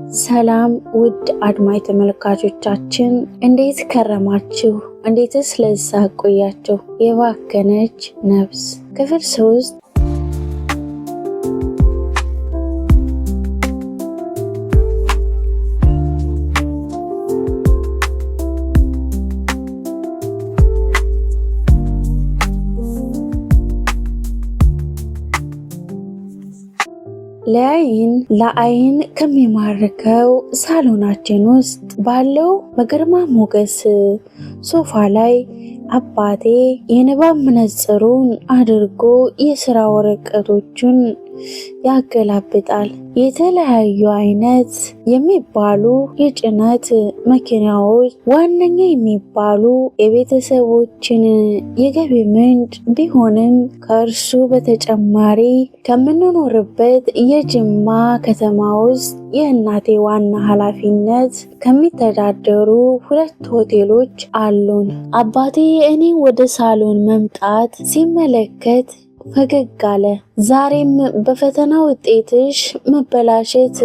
ሰላም ውድ አድማጭ ተመልካቾቻችን እንዴት ከረማችሁ? እንዴትስ ለዛ ቆያችሁ? የባከነች ነፍስ ክፍል 3 ለአይን ከሚማርከው ሳሎናችን ውስጥ ባለው በግርማ ሞገስ ሶፋ ላይ አባቴ የንባብ መነጽሩን አድርጎ የሥራ ወረቀቶቹን ያገላብጣል። የተለያዩ አይነት የሚባሉ የጭነት መኪናዎች ዋነኛ የሚባሉ የቤተሰቦችን የገቢ ምንጭ ቢሆንም ከእርሱ በተጨማሪ ከምንኖርበት የጅማ ከተማ ውስጥ የእናቴ ዋና ኃላፊነት ከሚተዳደሩ 2 ሆቴሎች አሉን። አባቴ እኔ ወደ ሳሎን መምጣት ሲመለከት ፈገግ አለ። ዛሬም በፈተና ውጤትሽ መበላሸት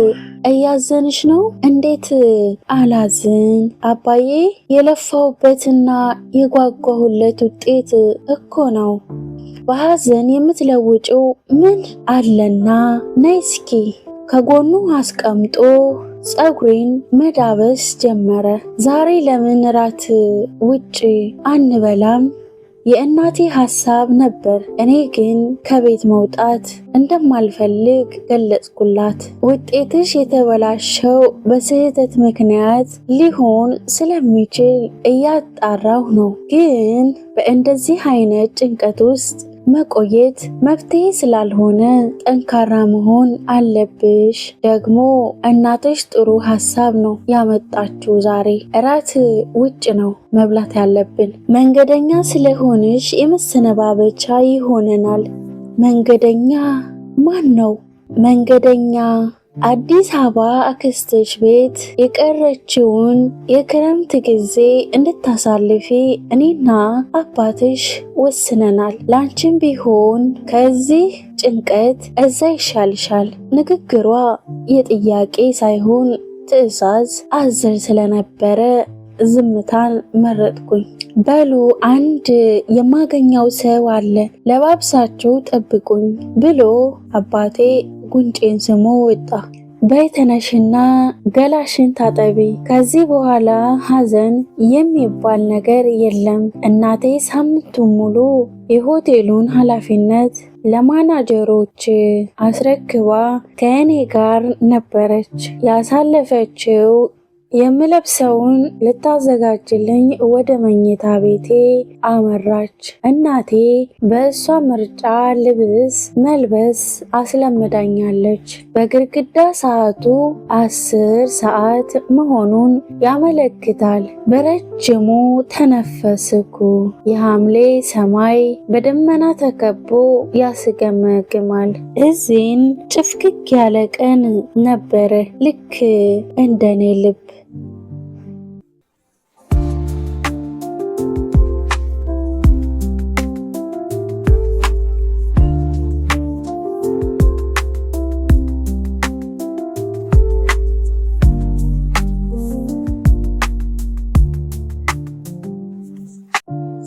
እያዘንሽ ነው? እንዴት አላዝን አባዬ፣ የለፋውበትና የጓጓሁለት ውጤት እኮ ነው። በሐዘን የምትለውጪው ምን አለና? ነይ እስኪ። ከጎኑ አስቀምጦ ፀጉሬን መዳበስ ጀመረ። ዛሬ ለምን ራት ውጭ አንበላም? የእናቴ ሐሳብ ነበር። እኔ ግን ከቤት መውጣት እንደማልፈልግ ገለጽኩላት። ውጤትሽ የተበላሸው በስህተት ምክንያት ሊሆን ስለሚችል እያጣራሁ ነው። ግን በእንደዚህ አይነት ጭንቀት ውስጥ መቆየት መፍትሄ ስላልሆነ ጠንካራ መሆን አለብሽ። ደግሞ እናትሽ ጥሩ ሐሳብ ነው ያመጣችው። ዛሬ እራት ውጭ ነው መብላት ያለብን። መንገደኛ ስለሆንሽ የመሰነባበቻ ይሆነናል። መንገደኛ ማን ነው? መንገደኛ አዲስ አበባ አክስትሽ ቤት የቀረችውን የክረምት ጊዜ እንድታሳልፊ እኔና አባትሽ ወስነናል። ላንቺም ቢሆን ከዚህ ጭንቀት እዛ ይሻልሻል። ንግግሯ የጥያቄ ሳይሆን ትዕዛዝ አዘል ስለነበረ ዝምታን መረጥኩኝ። በሉ አንድ የማገኘው ሰው አለ፣ ለባብሳችሁ ጠብቁኝ ብሎ አባቴ ጉንጬን ስሞ ወጣ። በይተነሽና ገላሽን ታጠቢ፣ ከዚህ በኋላ ሐዘን የሚባል ነገር የለም። እናቴ ሳምንቱን ሙሉ የሆቴሉን ኃላፊነት ለማናጀሮች አስረክባ ከእኔ ጋር ነበረች ያሳለፈችው። የምለብሰውን ልታዘጋጅልኝ ወደ መኝታ ቤቴ አመራች። እናቴ በእሷ ምርጫ ልብስ መልበስ አስለምዳኛለች። በግድግዳ ሰዓቱ 10 ሰዓት መሆኑን ያመለክታል። በረጅሙ ተነፈስኩ። የሐምሌ ሰማይ በደመና ተከቦ ያስገመግማል። እዚህን ጭፍክክ ያለ ቀን ነበረ፣ ልክ እንደኔ ልብ።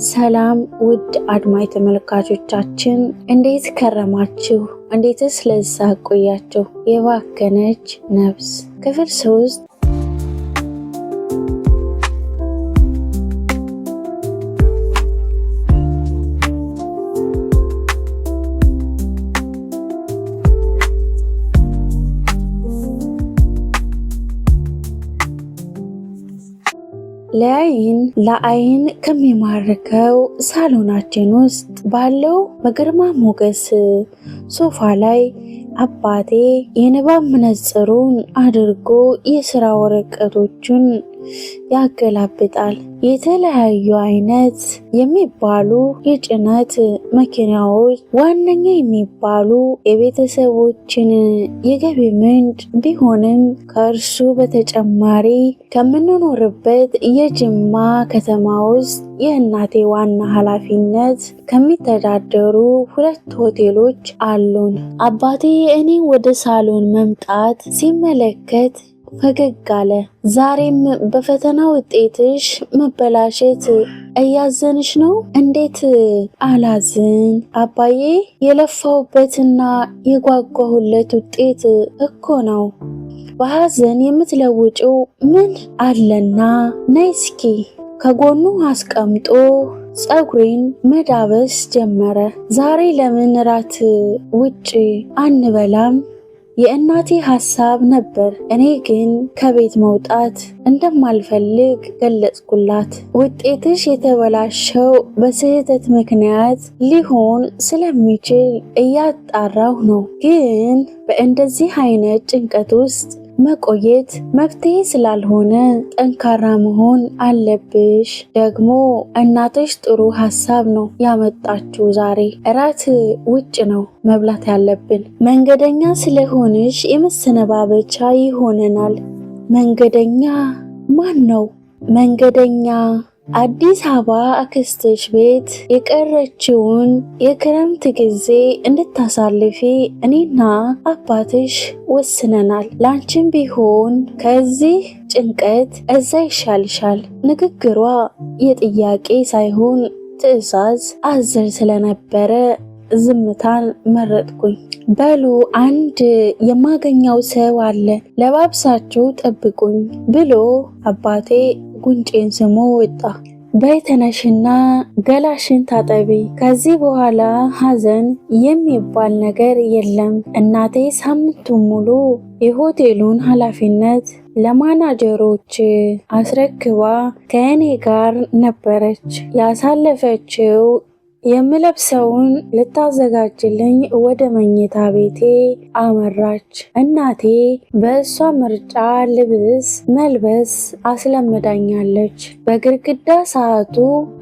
ሰላም ውድ አድማጭ ተመልካቾቻችን እንዴት ከረማችሁ? እንዴትስ ለዛ ቆያችሁ? የባከነች ነፍስ ክፍል 3 ለአይን ከሚማርከው ሳሎናችን ውስጥ ባለው በግርማ ሞገስ ሶፋ ላይ አባቴ የንባብ መነጽሩን አድርጎ የሥራ ወረቀቶቹን ያገላብጣል። የተለያዩ አይነት የሚባሉ የጭነት መኪናዎች ዋነኛ የሚባሉ የቤተሰቦችን የገቢ ምንጭ ቢሆንም ከእርሱ በተጨማሪ ከምንኖርበት የጅማ ከተማ ውስጥ የእናቴ ዋና ኃላፊነት ከሚተዳደሩ 2 ሆቴሎች አሉን። አባቴ እኔ ወደ ሳሎን መምጣት ሲመለከት ፈገግ አለ። ዛሬም በፈተና ውጤትሽ መበላሸት እያዘንሽ ነው? እንዴት አላዝን አባዬ፣ የለፋውበትና የጓጓሁለት ውጤት እኮ ነው። በሐዘን የምትለውጪው ምን አለና? ነይ እስኪ። ከጎኑ አስቀምጦ ፀጉሬን መዳበስ ጀመረ። ዛሬ ለምን ራት ውጭ አንበላም? የእናቴ ሐሳብ ነበር። እኔ ግን ከቤት መውጣት እንደማልፈልግ ገለጽኩላት። ውጤትሽ የተበላሸው በስህተት ምክንያት ሊሆን ስለሚችል እያጣራሁ ነው። ግን በእንደዚህ አይነት ጭንቀት ውስጥ መቆየት መፍትሄ ስላልሆነ ጠንካራ መሆን አለብሽ። ደግሞ እናትሽ ጥሩ ሐሳብ ነው ያመጣችው። ዛሬ እራት ውጭ ነው መብላት ያለብን። መንገደኛ ስለሆንሽ የመሰነባበቻ ይሆነናል። መንገደኛ ማን ነው? መንገደኛ አዲስ አበባ አክስትሽ ቤት የቀረችውን የክረምት ጊዜ እንድታሳልፊ እኔና አባትሽ ወስነናል። ላንቺም ቢሆን ከዚህ ጭንቀት እዛ ይሻልሻል። ንግግሯ የጥያቄ ሳይሆን ትዕዛዝ አዘል ስለነበረ ዝምታን መረጥኩኝ። በሉ አንድ የማገኘው ሰው አለ፣ ለባብሳችሁ ጠብቁኝ ብሎ አባቴ ጉንጬን ስሞ ወጣ። በይ ተነሽና ገላሽን ታጠቢ። ከዚህ በኋላ ሐዘን የሚባል ነገር የለም። እናቴ ሳምንቱን ሙሉ የሆቴሉን ኃላፊነት ለማናጀሮች አስረክባ ከእኔ ጋር ነበረች ያሳለፈችው። የምለብሰውን ልታዘጋጅልኝ ወደ መኝታ ቤቴ አመራች። እናቴ በእሷ ምርጫ ልብስ መልበስ አስለምዳኛለች። በግድግዳ ሰዓቱ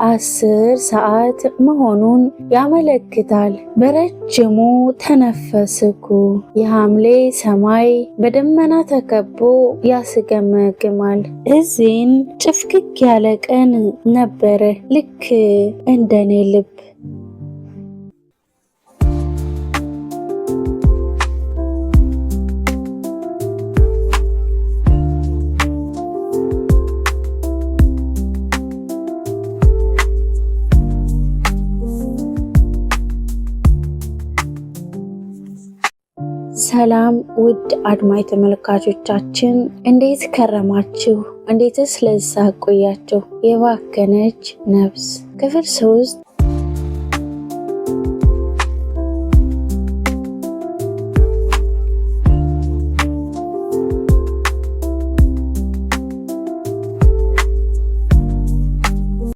10 ሰዓት መሆኑን ያመለክታል። በረጅሙ ተነፈስኩ። የሐምሌ ሰማይ በደመና ተከቦ ያስገመግማል። እዚህን ጭፍክክ ያለ ቀን ነበረ፣ ልክ እንደኔ ልብ። ሰላም ውድ አድማጭ ተመልካቾቻችን እንዴት ከረማችሁ? እንዴትስ ለዛ ቆያችሁ? የባከነች ነፍስ ክፍል 3